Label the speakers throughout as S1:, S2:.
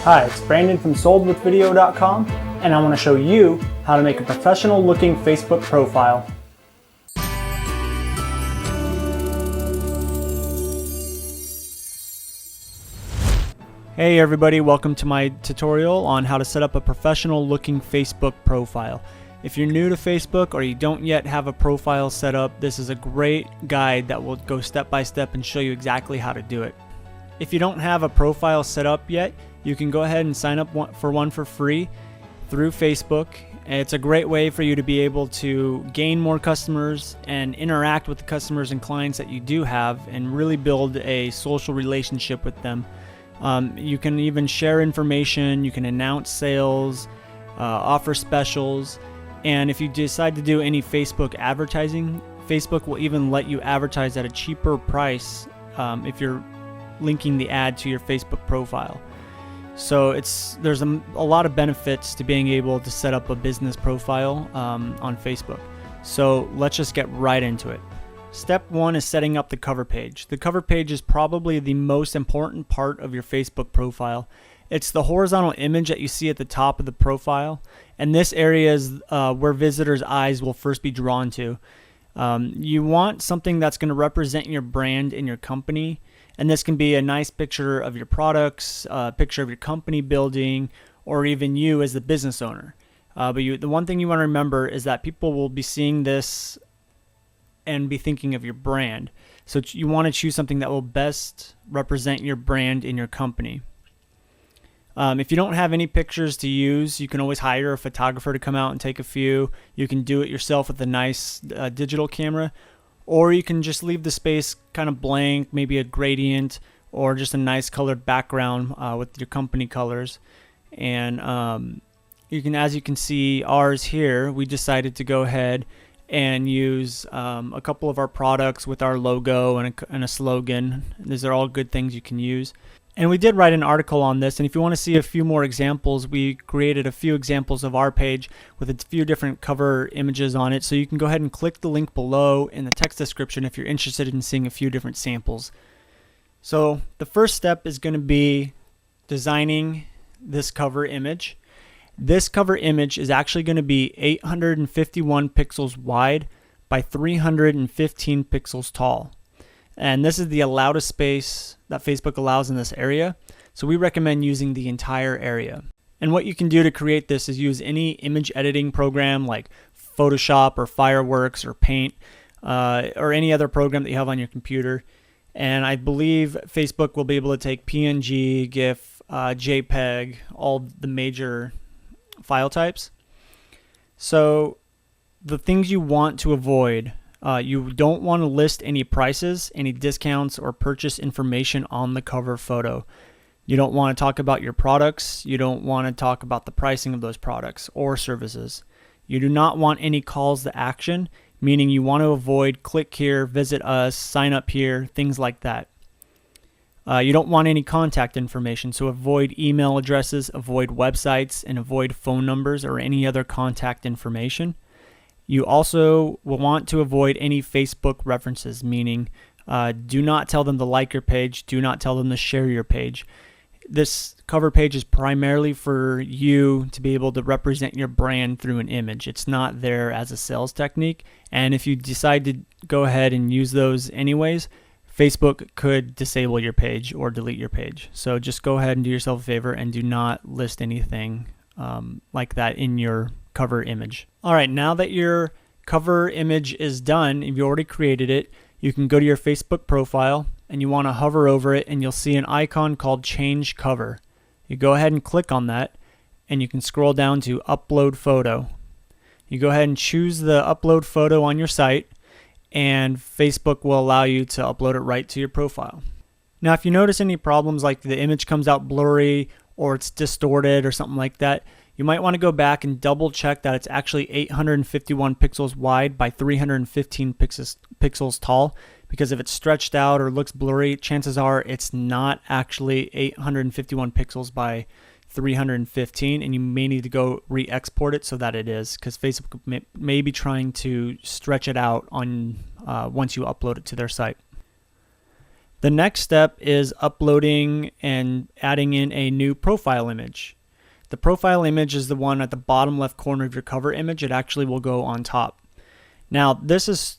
S1: Hi, it's Brandon from SoldWithVideo.com, and I want to show you how to make a professional looking Facebook profile. Hey everybody, welcome to my tutorial on how to set up a professional looking Facebook profile. If you're new to Facebook or you don't yet have a profile set up, this is a great guide that will go step by step and show you exactly how to do it. If you don't have a profile set up yet, you can go ahead and sign up for one for free through Facebook. It's a great way for you to be able to gain more customers and interact with the customers and clients that you do have and really build a social relationship with them. You can even share information, you can announce sales, offer specials, and if you decide to do any Facebook advertising, Facebook will even let you advertise at a cheaper price if you're linking the ad to your Facebook profile. So there's a lot of benefits to being able to set up a business profile on Facebook. So let's just get right into it. Step one is setting up the cover page. The cover page is probably the most important part of your Facebook profile. It's the horizontal image that you see at the top of the profile, and this area is where visitors' eyes will first be drawn to. You want something that's going to represent your brand and your company, and this can be a nice picture of your products, a picture of your company building, or even you as the business owner. But the one thing you want to remember is that people will be seeing this and be thinking of your brand. So you want to choose something that will best represent your brand and your company. If you don't have any pictures to use, you can always hire a photographer to come out and take a few. You can do it yourself with a nice digital camera, or you can just leave the space kind of blank, maybe a gradient or just a nice colored background with your company colors. And as you can see ours here, we decided to go ahead and use a couple of our products with our logo and a slogan. These are all good things you can use. And we did write an article on this, and if you want to see a few more examples, we created a few examples of our page with a few different cover images on it, so you can go ahead and click the link below in the text description if you're interested in seeing a few different samples. So the first step is going to be designing this cover image. This cover image is actually going to be 851 pixels wide by 315 pixels tall. And this is the allowed space that Facebook allows in this area. So we recommend using the entire area. And what you can do to create this is use any image editing program like Photoshop or Fireworks or Paint or any other program that you have on your computer. And I believe Facebook will be able to take PNG, GIF, JPEG, all the major file types. So the things you want to avoid, you don't want to list any prices, any discounts, or purchase information on the cover photo. You don't want to talk about your products. You don't want to talk about the pricing of those products or services. You do not want any calls to action, meaning you want to avoid click here, visit us, sign up here, things like that. You don't want any contact information, so avoid email addresses, avoid websites, and avoid phone numbers or any other contact information. You also will want to avoid any Facebook references, meaning do not tell them to like your page, do not tell them to share your page. This cover page is primarily for you to be able to represent your brand through an image. It's not there as a sales technique, and if you decide to go ahead and use those anyways, Facebook could disable your page or delete your page. So just go ahead and do yourself a favor and do not list anything like that in your cover image. All right, now that your cover image is done, if you already created it, you can go to your Facebook profile and you want to hover over it and you'll see an icon called Change Cover. You go ahead and click on that and you can scroll down to Upload Photo. You go ahead and choose the upload photo on your site and Facebook will allow you to upload it right to your profile. Now if you notice any problems like the image comes out blurry or it's distorted or something like that, you might want to go back and double check that it's actually 851 pixels wide by 315 pixels tall, because if it's stretched out or looks blurry, chances are it's not actually 851 pixels by 315, and you may need to go re-export it so that it is, because Facebook may be trying to stretch it out on once you upload it to their site. The next step is uploading and adding in a new profile image. The profile image is the one at the bottom left corner of your cover image. It actually will go on top. Now this is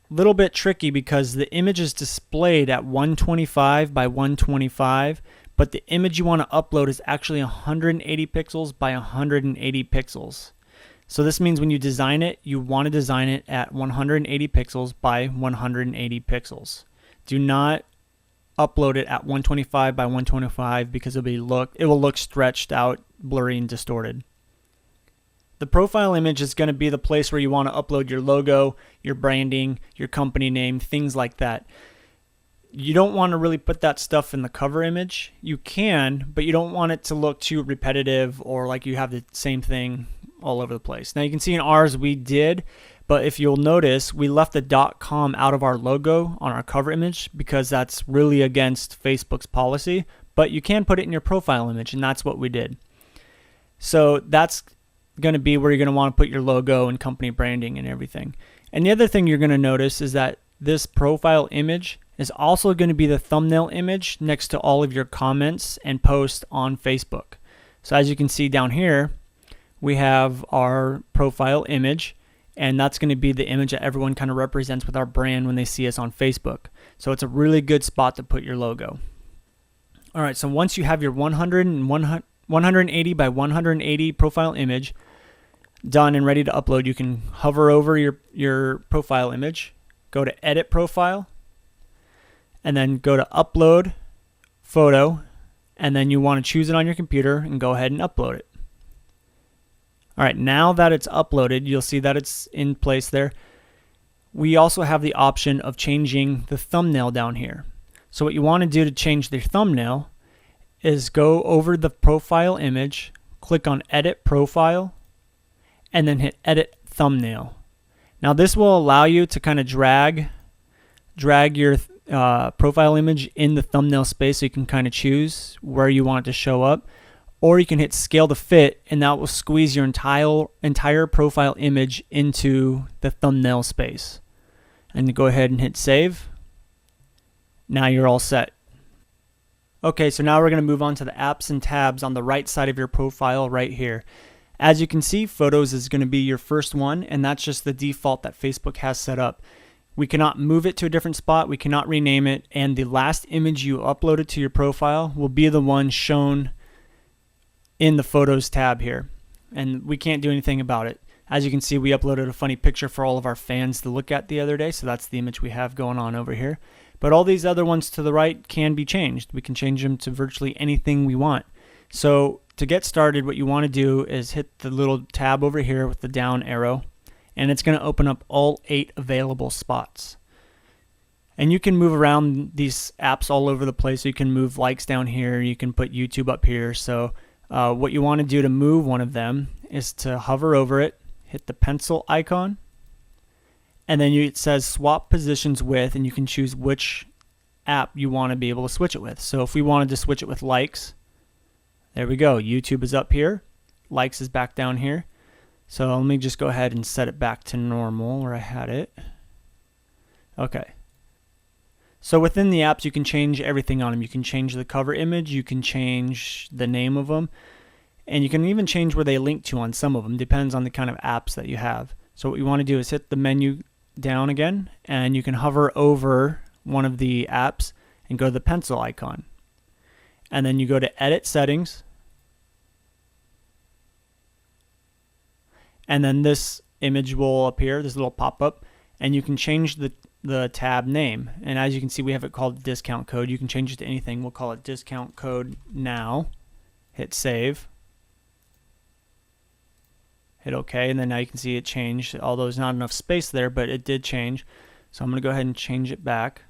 S1: a little bit tricky because the image is displayed at 125 by 125, but the image you want to upload is actually 180 pixels by 180 pixels. So this means when you design it, you want to design it at 180 pixels by 180 pixels. Do not upload it at 125 by 125 because it will look stretched out, blurry, and distorted. The profile image is going to be the place where you want to upload your logo, your branding, your company name, things like that. You don't want to really put that stuff in the cover image. You can, but you don't want it to look too repetitive or like you have the same thing all over the place. Now you can see in ours we did, but if you'll notice, we left the .com out of our logo on our cover image because that's really against Facebook's policy, but you can put it in your profile image, and that's what we did. So that's going to be where you're going to want to put your logo and company branding and everything. And the other thing you're going to notice is that this profile image is also going to be the thumbnail image next to all of your comments and posts on Facebook. So as you can see down here, we have our profile image, and that's going to be the image that everyone kind of represents with our brand when they see us on Facebook. So it's a really good spot to put your logo. All right, so once you have your 180 by 180 profile image done and ready to upload, you can hover over your profile image, go to Edit Profile, and then go to Upload Photo, and then you want to choose it on your computer and go ahead and upload it. All right, now that it's uploaded, you'll see that it's in place there. We also have the option of changing the thumbnail down here. So what you want to do to change the thumbnail is go over the profile image, click on Edit Profile, and then hit Edit Thumbnail. Now this will allow you to kind of drag your profile image in the thumbnail space, so you can kind of choose where you want it to show up. Or you can hit Scale to Fit, and that will squeeze your entire profile image into the thumbnail space. And go ahead and hit Save. Now you're all set. Okay, so now we're going to move on to the apps and tabs on the right side of your profile right here. As you can see, Photos is going to be your first one, and that's just the default that Facebook has set up. We cannot move it to a different spot, we cannot rename it, and the last image you uploaded to your profile will be the one shown in the Photos tab here, and we can't do anything about it. As you can see, we uploaded a funny picture for all of our fans to look at the other day, so that's the image we have going on over here. But all these other ones to the right can be changed. We can change them to virtually anything we want. So to get started, what you want to do is hit the little tab over here with the down arrow, and it's going to open up all 8 available spots. And you can move around these apps all over the place. So you can move likes down here, you can put YouTube up here. So what you want to do to move one of them is to hover over it, hit the pencil icon, and then it says swap positions with, and you can choose which app you want to be able to switch it with. So if we wanted to switch it with likes, there we go. YouTube is up here, likes is back down here. So let me just go ahead and set it back to normal where I had it. Okay. So within the apps, you can change everything on them. You can change the cover image, you can change the name of them, and you can even change where they link to on some of them. Depends on the kind of apps that you have. So what you want to do is hit the menu down again, and you can hover over one of the apps and go to the pencil icon. And then you go to Edit Settings, and then this image will appear, this little pop-up, and you can change the tab name. And as you can see, we have it called discount code. You can change it to anything. We'll call it discount code now. Hit save. Hit OK, and then now you can see it changed. Although there's not enough space there, but it did change. So I'm going to go ahead and change it back.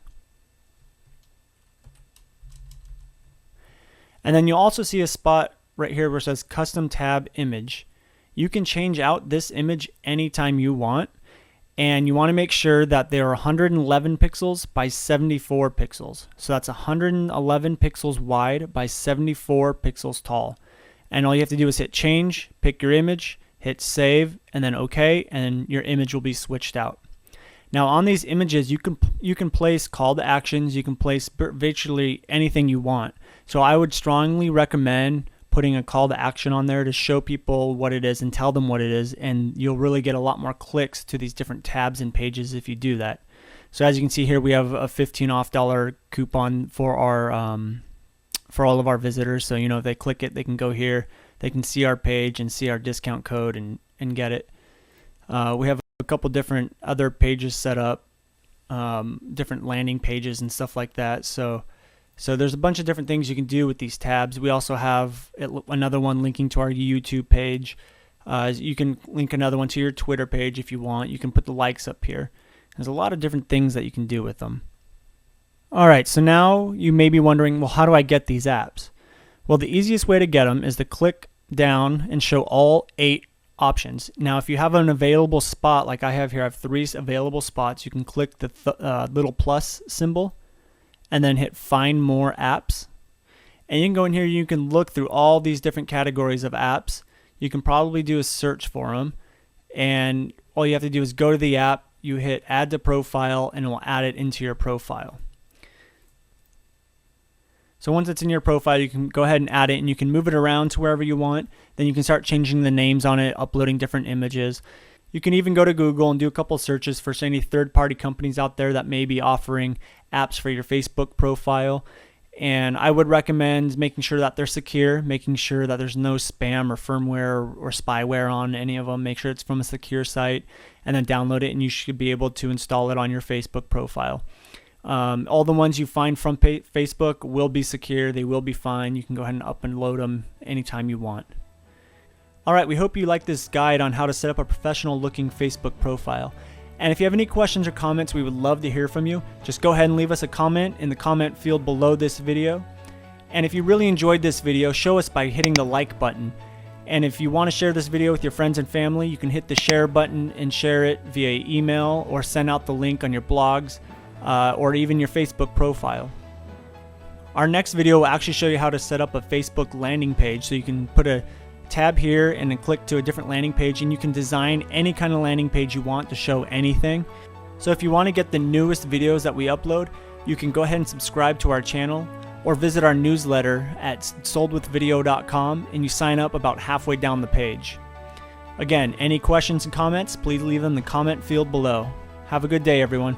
S1: And then you'll also see a spot right here where it says custom tab image. You can change out this image anytime you want, and you want to make sure that they are 111 pixels by 74 pixels. So that's 111 pixels wide by 74 pixels tall. And all you have to do is hit change, pick your image, hit save, and then OK, and your image will be switched out. Now on these images, you can place call to actions, you can place virtually anything you want. So I would strongly recommend putting a call to action on there to show people what it is and tell them what it is, and you'll really get a lot more clicks to these different tabs and pages if you do that. So as you can see here, we have a $15 off coupon for our for all of our visitors. So if they click it, they can go here, they can see our page and see our discount code and get it. We have a couple different other pages set up, different landing pages and stuff like that. So there's a bunch of different things you can do with these tabs. We also have another one linking to our YouTube page. You can link another one to your Twitter page if you want. You can put the likes up here. There's a lot of different things that you can do with them. Alright, so now you may be wondering, well, how do I get these apps? Well, the easiest way to get them is to click down and show all 8 options. Now, if you have an available spot like I have here, I have 3 available spots. You can click the little plus symbol and then hit Find More Apps. And you can go in here, you can look through all these different categories of apps. You can probably do a search for them. And all you have to do is go to the app, you hit Add to Profile, and it will add it into your profile. So once it's in your profile, you can go ahead and add it, and you can move it around to wherever you want. Then you can start changing the names on it, uploading different images. You can even go to Google and do a couple searches for any third-party companies out there that may be offering apps for your Facebook profile. And I would recommend making sure that they're secure, making sure that there's no spam or firmware or spyware on any of them. Make sure it's from a secure site, and then download it, and you should be able to install it on your Facebook profile. All the ones you find from Facebook will be secure. They will be fine. You can go ahead and upload them anytime you want. Alright, we hope you like this guide on how to set up a professional looking Facebook profile. And if you have any questions or comments, we would love to hear from you. Just go ahead and leave us a comment in the comment field below this video. And if you really enjoyed this video, show us by hitting the like button. And if you want to share this video with your friends and family, you can hit the share button and share it via email or send out the link on your blogs or even your Facebook profile. Our next video will actually show you how to set up a Facebook landing page. So you can put a tab here and then click to a different landing page, and you can design any kind of landing page you want to show anything. So if you want to get the newest videos that we upload, you can go ahead and subscribe to our channel or visit our newsletter at soldwithvideo.com, and you sign up about halfway down the page. Again, any questions and comments, please leave them in the comment field below. Have a good day, everyone.